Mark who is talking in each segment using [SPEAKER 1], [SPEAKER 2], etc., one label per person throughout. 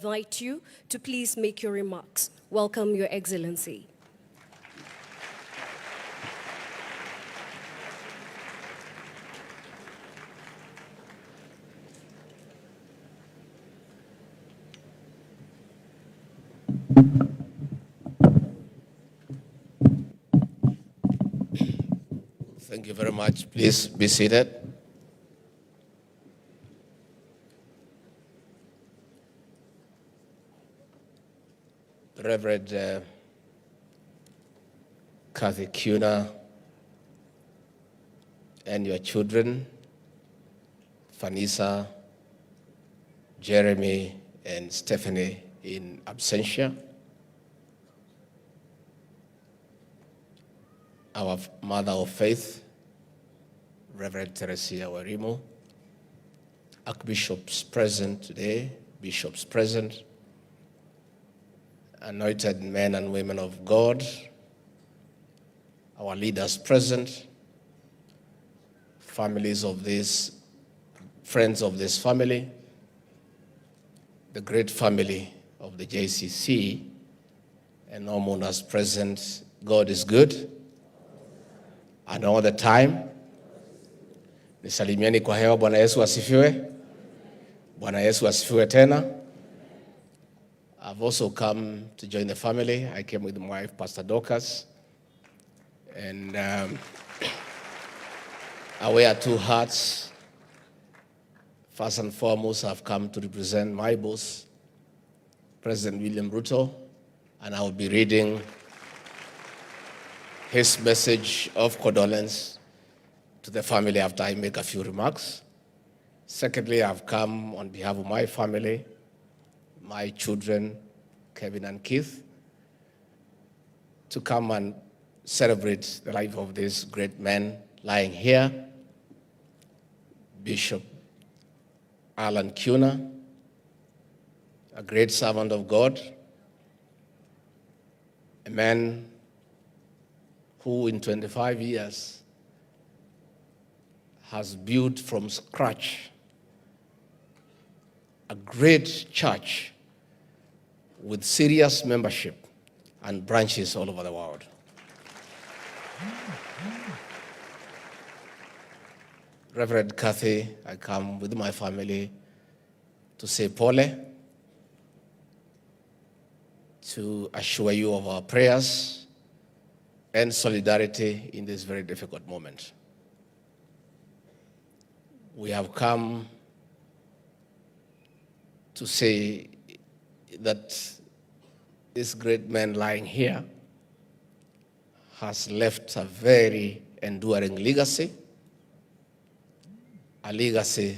[SPEAKER 1] Invite you to please make your remarks. Welcome, Your Excellency.
[SPEAKER 2] Thank you very much. Please be seated. Reverend Kathy Kiuna and your children, Vanessa, Jeremy, and Stephanie in absentia. Our Mother of Faith, Reverend Teresia Warimo, Archbishops present today, bishops present, anointed men and women of God, our leaders present, families of this, friends of this family, the great family of the JCC, and all mourners present. God is good, and all the time. Nisalimieni kwa hewa. Bwana Yesu asifiwe. Bwana Yesu asifiwe tena. I've also come to join the family. I came with my wife, Pastor Dorcas, and I wear two hats. First and foremost, I've come to represent my boss, President William Ruto, and I will be reading his message of condolence to the family after I make a few remarks. Secondly, I've come on behalf of my family, my children, Kevin and Keith, to come and celebrate the life of this great man lying here, Bishop Allan Kiuna, a great servant of God, a man who in 25 years has built from scratch a great church with serious membership and branches all over the world. Reverend Kathy, I come with my family to say pole, to assure you of our prayers and solidarity in this very difficult moment. We have come to say that this great man lying here has left a very enduring legacy, a legacy,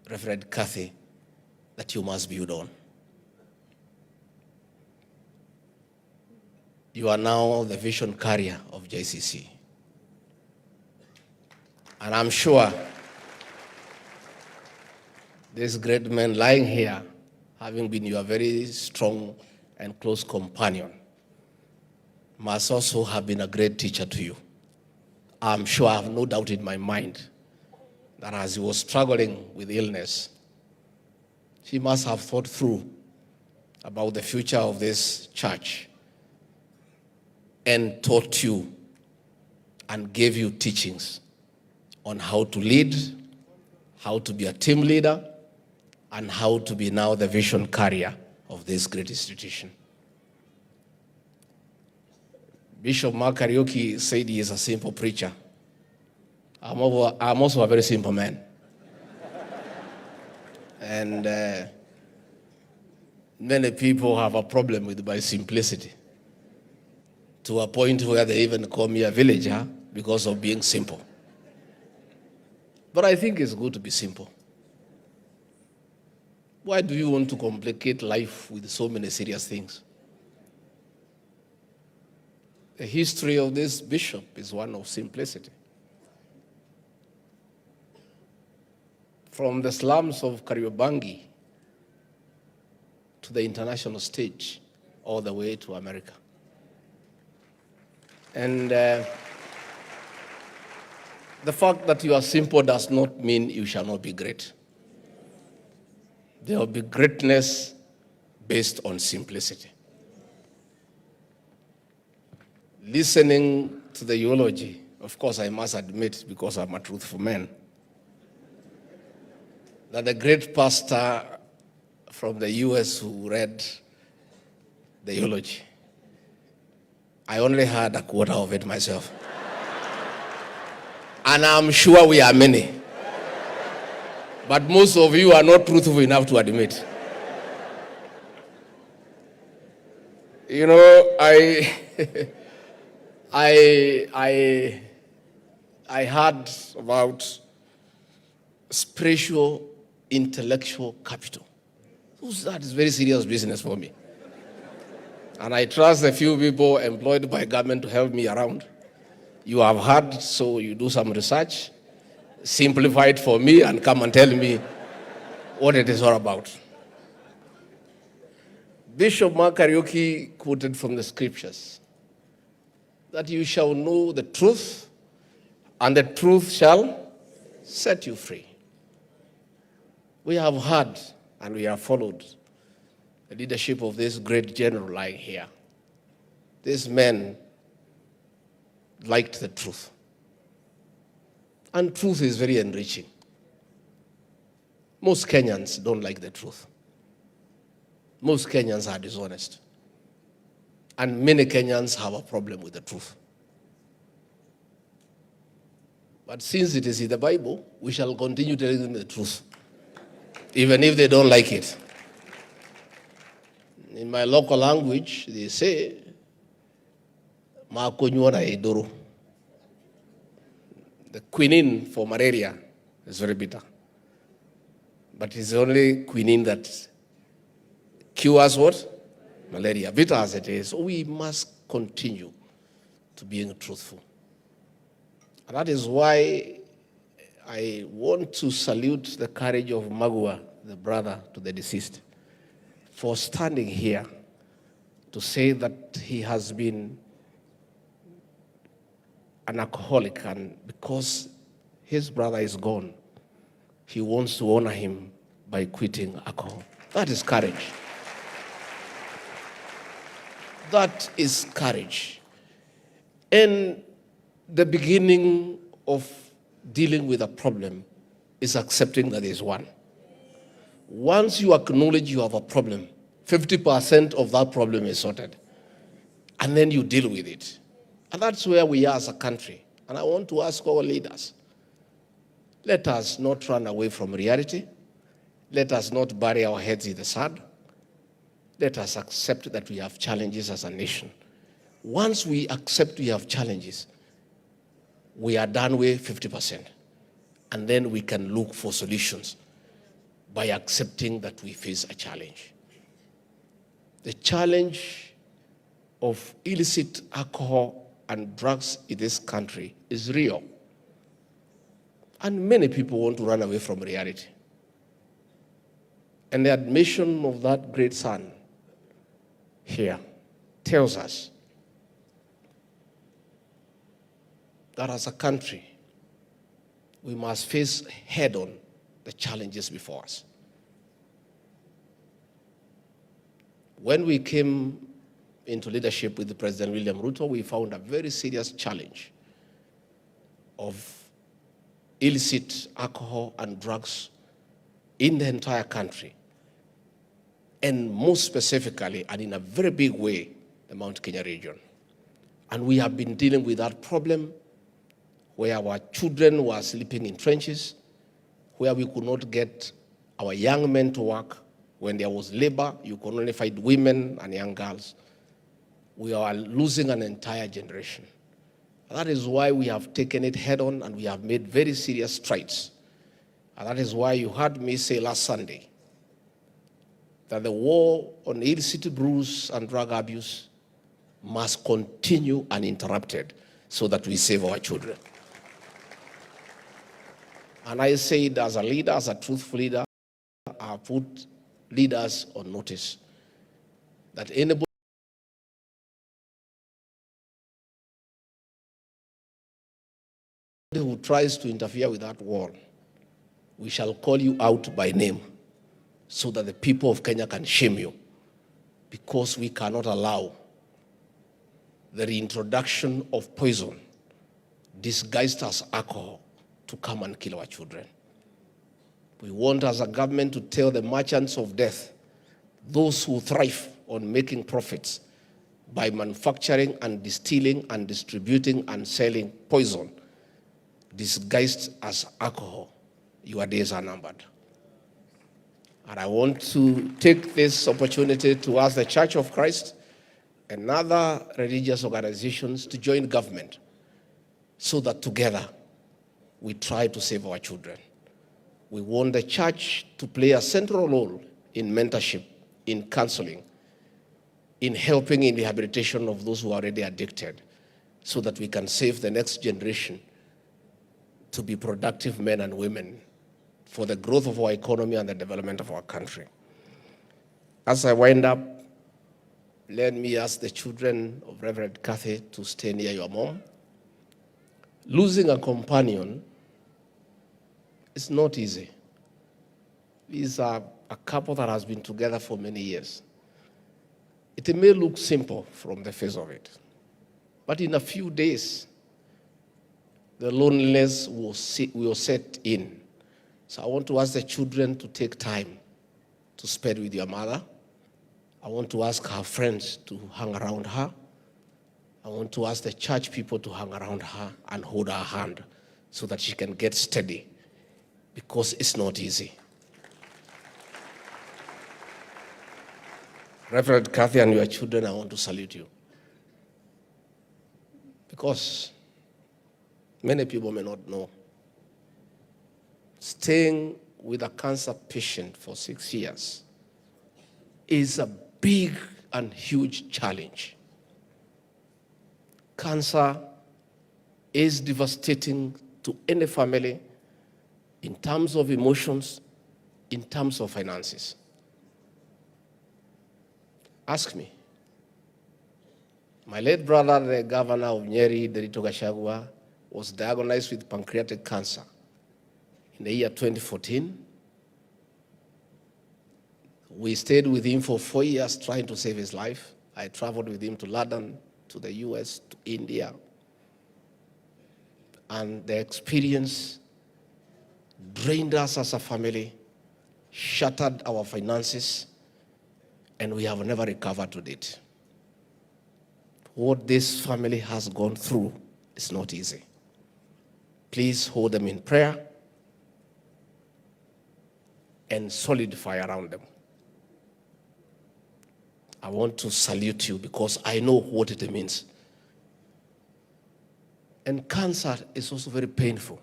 [SPEAKER 2] Reverend Kathy, that you must build on. You are now the vision carrier of JCC. And I'm sure this great man lying here, having been your very strong and close companion, must also have been a great teacher to you. I'm sure, I have no doubt in my mind, that as he was struggling with illness, he must have thought through about the future of this church and taught you and gave you teachings on how to lead, how to be a team leader, and how to be now the vision carrier of this great institution. Bishop Mark Kariuki said he is a simple preacher. I'm also a very simple man. And many people have a problem with my simplicity, to a point where they even call me a villager because of being simple. But I think it's good to be simple. Why do you want to complicate life with so many serious things? The history of this bishop is one of simplicity. From the slums of Kariobangi to the international stage, all the way to America. And the fact that you are simple does not mean you shall not be great. There will be greatness based on simplicity. Listening to the eulogy, of course, I must admit, because I'm a truthful man, that the great pastor from the US who read the eulogy, I only heard a quarter of it myself. And I'm sure we are many. But most of you are not truthful enough to admit. You know, I heard about spiritual intellectual capital. That is very serious business for me. And I trust a few people employed by government to help me around. You have heard, so you do some research, simplify it for me, and come and tell me what it is all about. Bishop Mark Kariuki quoted from the scriptures that you shall know the truth, and the truth shall set you free. We have heard and we have followed the leadership of this great general lying here. These men liked the truth. And truth is very enriching. Most Kenyans don't like the truth. Most Kenyans are dishonest. And many Kenyans have a problem with the truth. But since it is in the Bible, we shall continue telling them the truth, even if they don't like it. In my local language, they say, "Makonyora edoro." The quinine for malaria is very bitter. But it's the only quinine that cures what? Malaria. Bitter as it is, we must continue to being truthful. And that is why I want to salute the courage of Magua, the brother to the deceased, for standing here to say that he has been an alcoholic, and because his brother is gone, he wants to honor him by quitting alcohol. That is courage. That is courage. And the beginning of dealing with a problem is accepting that there is one. Once you acknowledge you have a problem, 50% of that problem is sorted. And then you deal with it. And that's where we are as a country. And I want to ask our leaders, let us not run away from reality. Let us not bury our heads in the sand. Let us accept that we have challenges as a nation. Once we accept we have challenges, we are done with 50%. And then we can look for solutions by accepting that we face a challenge. The challenge of illicit alcohol and drugs in this country is real. And many people want to run away from reality. And the admission of that great son here tells us that as a country, we must face head-on the challenges before us. When we came into leadership with President William Ruto, we found a very serious challenge of illicit alcohol and drugs in the entire country, and most specifically, and in a very big way, the Mount Kenya region. And we have been dealing with that problem where our children were sleeping in trenches, where we could not get our young men to work. When there was labor, you could only find women and young girls. We are losing an entire generation. That is why we have taken it head on, and we have made very serious strides. And that is why you heard me say last Sunday that the war on illicit brews and drug abuse must continue uninterrupted so that we save our children. And I said, as a leader, as a truthful leader, I put leaders on notice that anybody who tries to interfere with that war, we shall call you out by name so that the people of Kenya can shame you because we cannot allow the reintroduction of poison disguised as alcohol to come and kill our children. We want as a government to tell the merchants of death, those who thrive on making profits by manufacturing and distilling and distributing and selling poison disguised as alcohol, your days are numbered. And I want to take this opportunity to ask the Church of Christ and other religious organizations to join government so that together we try to save our children. We want the church to play a central role in mentorship, in counseling, in helping in rehabilitation of those who are already addicted, so that we can save the next generation to be productive men and women for the growth of our economy and the development of our country. As I wind up, let me ask the children of Reverend Kathy to stay near your mom. Losing a companion is not easy. These are a couple that has been together for many years. It may look simple from the face of it, but in a few days, the loneliness will set in. So I want to ask the children to take time to spend with your mother. I want to ask her friends to hang around her. I want to ask the church people to hang around her and hold her hand so that she can get steady, because it's not easy. Reverend Kathy and your children, I want to salute you, because many people may not know. Staying with a cancer patient for 6 years is a big and huge challenge. Cancer is devastating to any family in terms of emotions, in terms of finances. Ask me. My late brother, the governor of Nyeri, Gachagua, was diagnosed with pancreatic cancer in the year 2014. We stayed with him for 4 years trying to save his life. I traveled with him to London, to the US, to India. And the experience drained us as a family, shattered our finances, and we have never recovered to date. What this family has gone through is not easy. Please hold them in prayer and solidify around them. I want to salute you because I know what it means. And cancer is also very painful.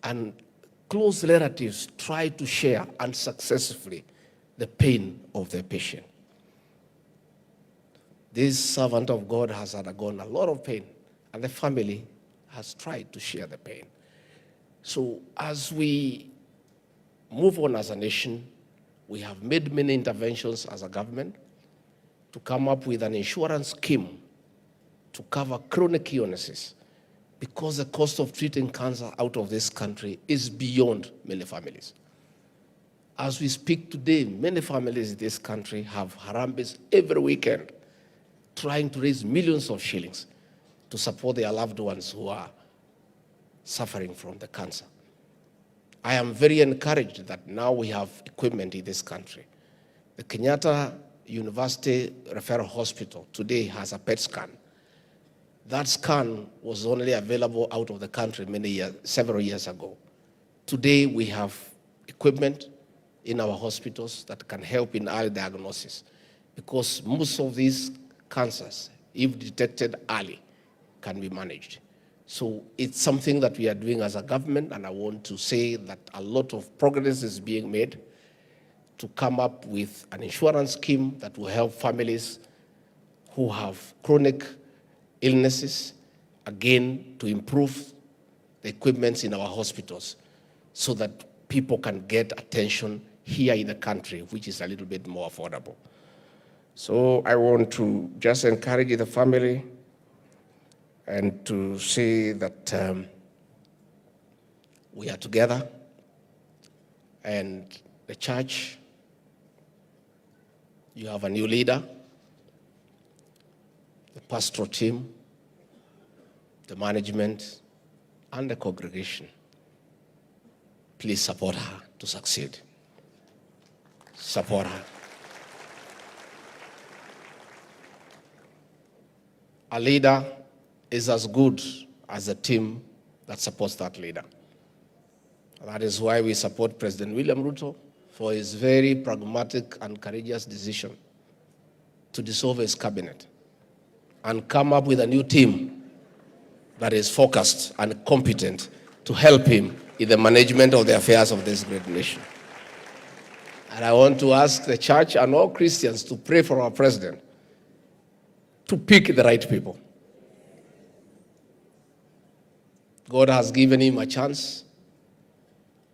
[SPEAKER 2] And close relatives try to share unsuccessfully the pain of the patient. This servant of God has undergone a lot of pain, and the family has tried to share the pain. So as we move on as a nation, we have made many interventions as a government to come up with an insurance scheme to cover chronic illnesses, because the cost of treating cancer out of this country is beyond many families. As we speak today, many families in this country have harambes every weekend trying to raise millions of shillings to support their loved ones who are suffering from the cancer. I am very encouraged that now we have equipment in this country. The Kenyatta University Referral Hospital today has a PET scan. That scan was only available out of the country several years ago. Today we have equipment in our hospitals that can help in early diagnosis, because most of these cancers, if detected early, can be managed. So it's something that we are doing as a government, and I want to say that a lot of progress is being made to come up with an insurance scheme that will help families who have chronic illnesses, again, to improve the equipment in our hospitals so that people can get attention here in the country, which is a little bit more affordable. So I want to just encourage the family and to say that we are together, and the church You have a new leader, the pastoral team, the management, and the congregation. Please support her to succeed. Support her. A leader is as good as a team that supports that leader. That is why we support President William Ruto for his very pragmatic and courageous decision to dissolve his cabinet and come up with a new team that is focused and competent to help him in the management of the affairs of this great nation. And I want to ask the church and all Christians to pray for our president to pick the right people. God has given him a chance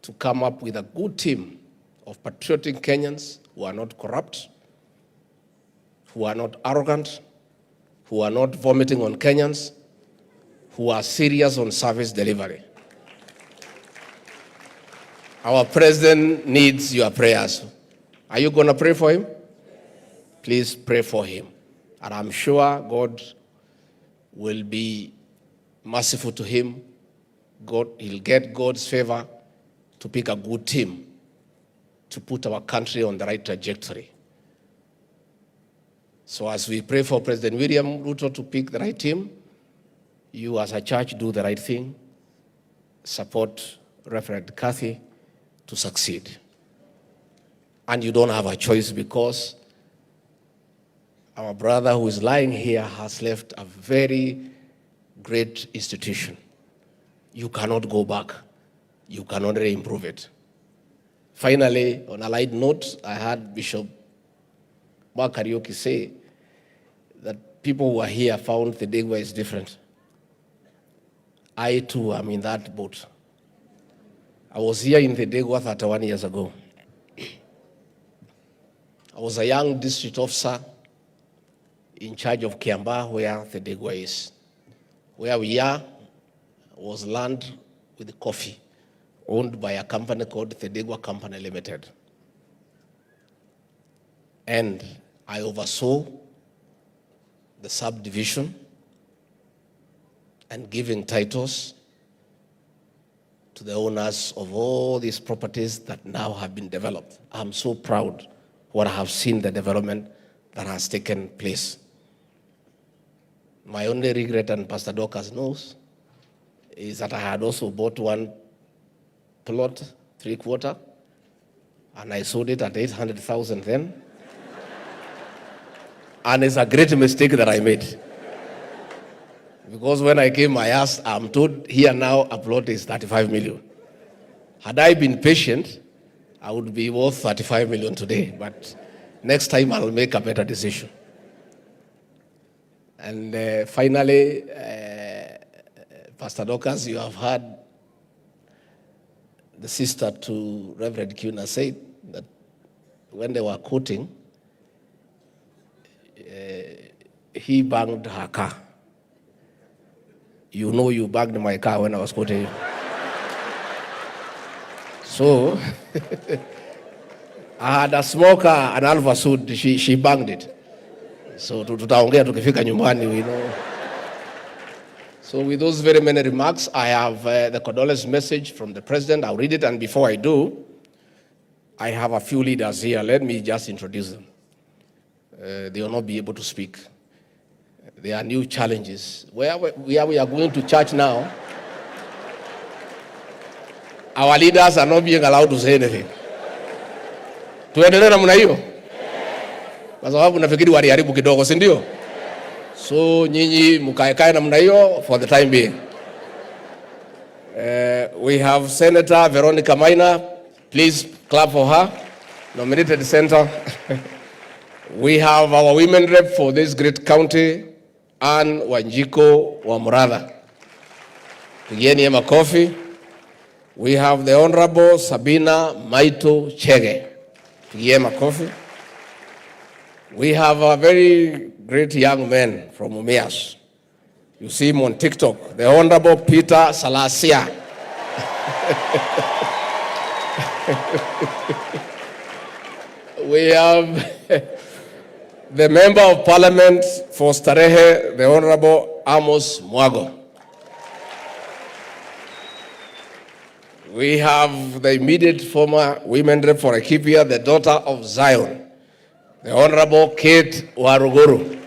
[SPEAKER 2] to come up with a good team of patriotic Kenyans who are not corrupt, who are not arrogant, who are not vomiting on Kenyans, who are serious on service delivery. Our president needs your prayers. Are you going to pray for him? Please pray for him. And I'm sure God will be merciful to him. He'll get God's favor to pick a good team to put our country on the right trajectory. So as we pray for President William Ruto to pick the right team, you as a church do the right thing. Support Reverend Kathy to succeed. And you don't have a choice because our brother who is lying here has left a very great institution. You cannot go back. You can only improve it. Finally, on a light note, I heard Bishop Karaoke say that people who are here found the Degwa is different. I too am in that boat. I was here in the Degwa 31 years ago. I was a young district officer in charge of Kiamba, where the Degwa is. Where we are was land with coffee, owned by a company called the Degwa Company Limited. And I oversaw the subdivision and giving titles to the owners of all these properties that now have been developed. I'm so proud what I have seen the development that has taken place. My only regret, and Pastor Dorcas knows, is that I had also bought one plot, 3/4, and I sold it at 800,000 then. And it's a great mistake that I made. Because when I came, I'm told here now a plot is 35 million. Had I been patient, I would be worth 35 million today. But next time I'll make a better decision. And finally, Pastor Dorcas, you have heard the sister to Reverend Kiuna say that when they were quoting, he banged her car. You know you banged my car when I was quoting you. So, I had a smoker, an Alpha suit, she banged it. So, tutaongea tukifika nyumbani, we know. So with those very many remarks, I have the condolence message from the president. I'll read it, and before I do, I have a few leaders here. Let me just introduce them. They will not be able to speak. There are new challenges. Where we are going to church now, our leaders are not being allowed to say anything. Tuendelee namna hiyo? Kwa sababu nafikiri waliharibu kidogo, si ndio? So nyinyi mkaekae namna hiyo for the time being. We have Senator Veronica Maina. Please clap for her. Nominated Senator. We have our women rep for this great county, Ann Wanjiko Wamuratha. Pigieni makofi. We have the Honorable Sabina Maito Chege. Pigieni makofi. We have a very great young man from Umeas. You see him on TikTok, the Honorable Peter Salasia. the Member of Parliament for Starehe, the Honorable Amos Mwago. We have the immediate former women rep for Laikipia, the daughter of Zion, the Honorable Kate Waruguru.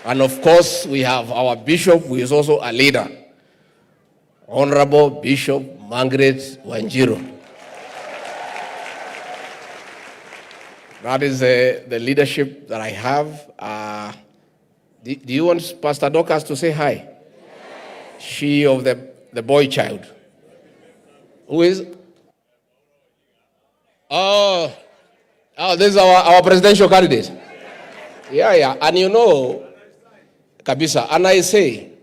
[SPEAKER 2] And of course, we have our bishop, who is also a leader, Honorable Bishop Margaret Wanjiru. That is the leadership that I have. Do you want Pastor Dorcas to say hi? Yes. She of the boy child. Who is? Oh, this is our presidential candidate. Yeah. And you know, Kabisa, and I say,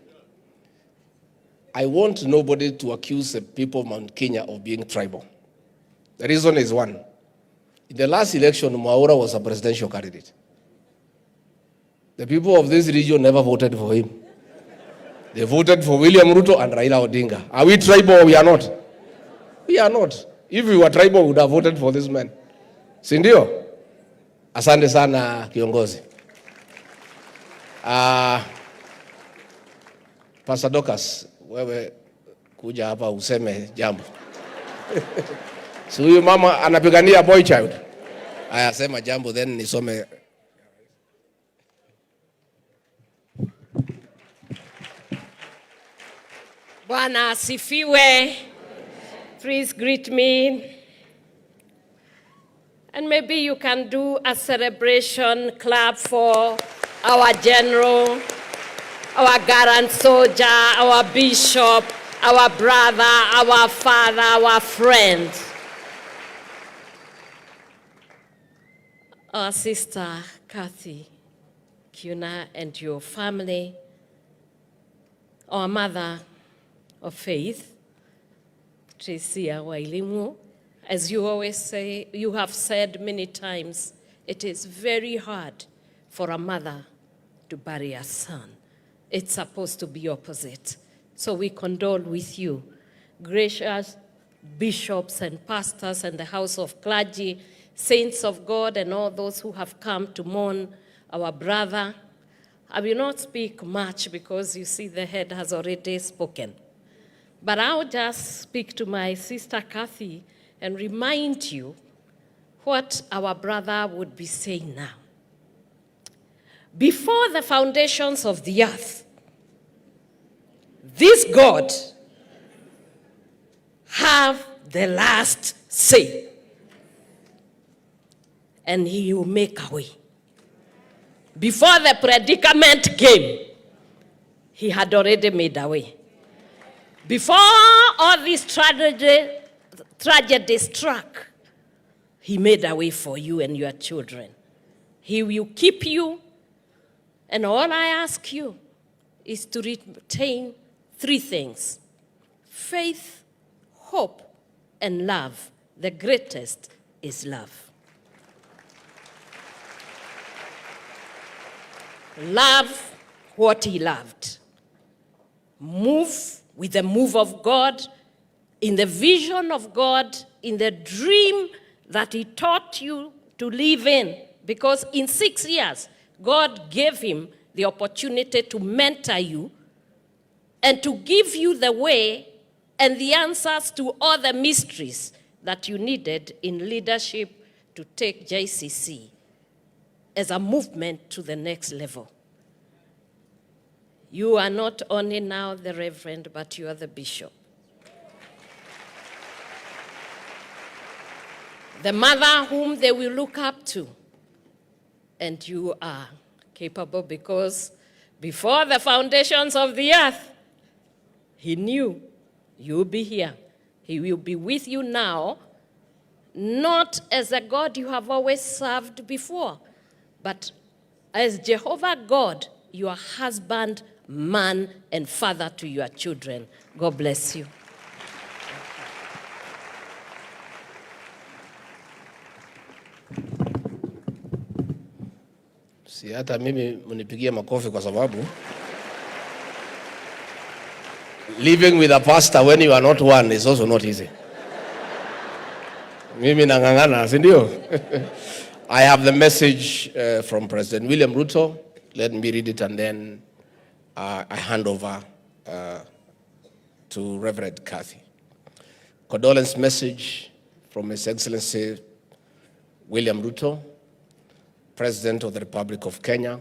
[SPEAKER 2] I want nobody to accuse the people of Mount Kenya of being tribal. The reason is one. In the last election, Mwaura was a presidential candidate. The people of this region never voted for him. They voted for William Ruto and Raila Odinga. Are we tribal or we are not? We are not. If we were tribal, we would have voted for this man. Sindio? Asante sana kiongozi. Pastor Dorcas, wewe kuja hapa useme jambo. Si huyu mama anapigania boy child. Aya, sema jambo then nisome.
[SPEAKER 3] Bwana asifiwe. Please greet me. And maybe you can do a celebration clap for our general, our gallant soldier, our bishop, our brother, our father, our friend. Our sister Kathy Kiuna and your family, our mother of faith, Tricia Wailimu, as you always say, you have said many times, it is very hard for a mother to bury a son. It's supposed to be opposite. So we condole with you, gracious bishops and pastors and the house of clergy, saints of God and all those who have come to mourn our brother. I will not speak much because you see the head has already spoken. But I'll just speak to my sister Kathy and remind you what our brother would be saying now. Before the foundations of the earth, this God have the last say. And he will make a way. Before the predicament came, he had already made a way. Before all this tragedy struck, he made a way for you and your children. He will keep you, and all I ask you is to retain three things: faith, hope, and love. The greatest is love. Love what he loved. Move with the move of God, in the vision of God, in the dream that he taught you to live in. Because in 6 years, God gave him the opportunity to mentor you and to give you the way and the answers to all the mysteries that you needed in leadership to take JCC as a movement to the next level. You are not only now the reverend, but you are the bishop. The mother whom they will look up to. And you are capable because before the foundations of the earth, he knew you'll be here. He will be with you now, not as a God you have always served before, but as Jehovah God, your husband, man, and father to your children. God bless you.
[SPEAKER 2] Si hata mimi mnipigie makofi kwa sababu living with a pastor when you are not one is also not easy. Mimi nangangana, si ndio? I have the message from President William Ruto. Let me read it and then I hand over to Reverend Kathy. Condolence message from His Excellency William Ruto, President of the Republic of Kenya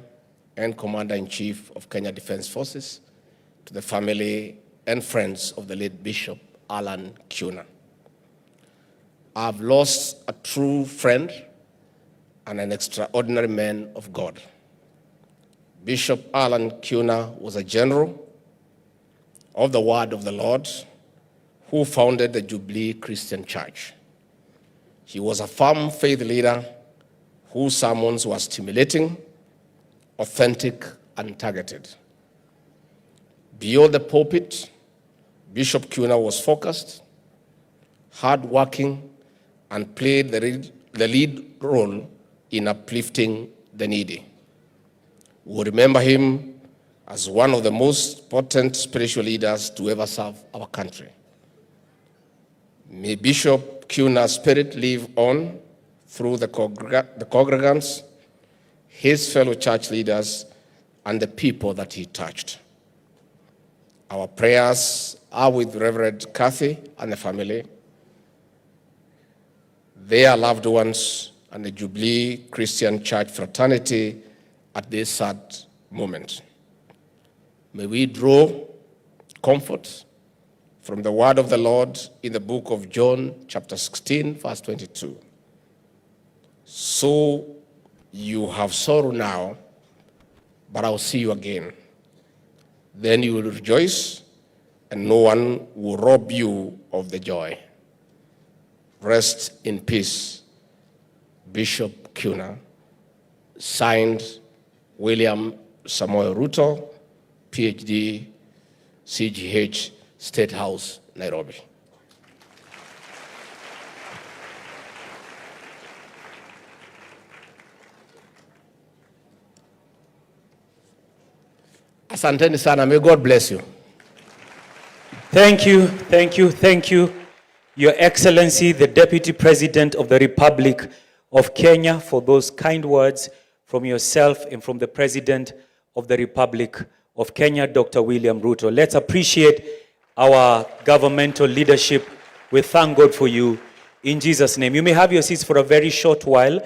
[SPEAKER 2] and Commander-in-Chief of Kenya Defense Forces, to the family and friends of the late Bishop Allan Kiuna. I've lost a true friend and an extraordinary man of God. Bishop Allan Kiuna was a general of the Word of the Lord who founded the Jubilee Christian Church. He was a firm faith leader whose sermons were stimulating, authentic, and targeted. Beyond the pulpit, Bishop Kiuna was focused, hardworking, and played the lead role in uplifting the needy. We remember him as one of the most potent spiritual leaders to ever serve our country. May Bishop Kiuna's spirit live on through the congregants, his fellow church leaders, and the people that he touched. Our prayers are with Reverend Kathy and the family, their loved ones, and the Jubilee Christian Church fraternity at this sad moment. May we draw comfort from the word of the Lord in the book of John, chapter 16, verse 22. So you have sorrow now, but I'll see you again. Then you will rejoice, and no one will rob you of the joy. Rest in peace, Bishop Kiuna. Signed, William Samoei Ruto, PhD, CGH, State House, Nairobi. Asanteni sana. May God bless you.
[SPEAKER 4] Thank you, thank you, thank you, Your Excellency, the Deputy President of the Republic of Kenya, for those kind words from yourself and from the President of the Republic of Kenya, Dr. William Ruto. Let's appreciate our governmental leadership. We thank God for you in Jesus' name. You may have your seats for a very short while.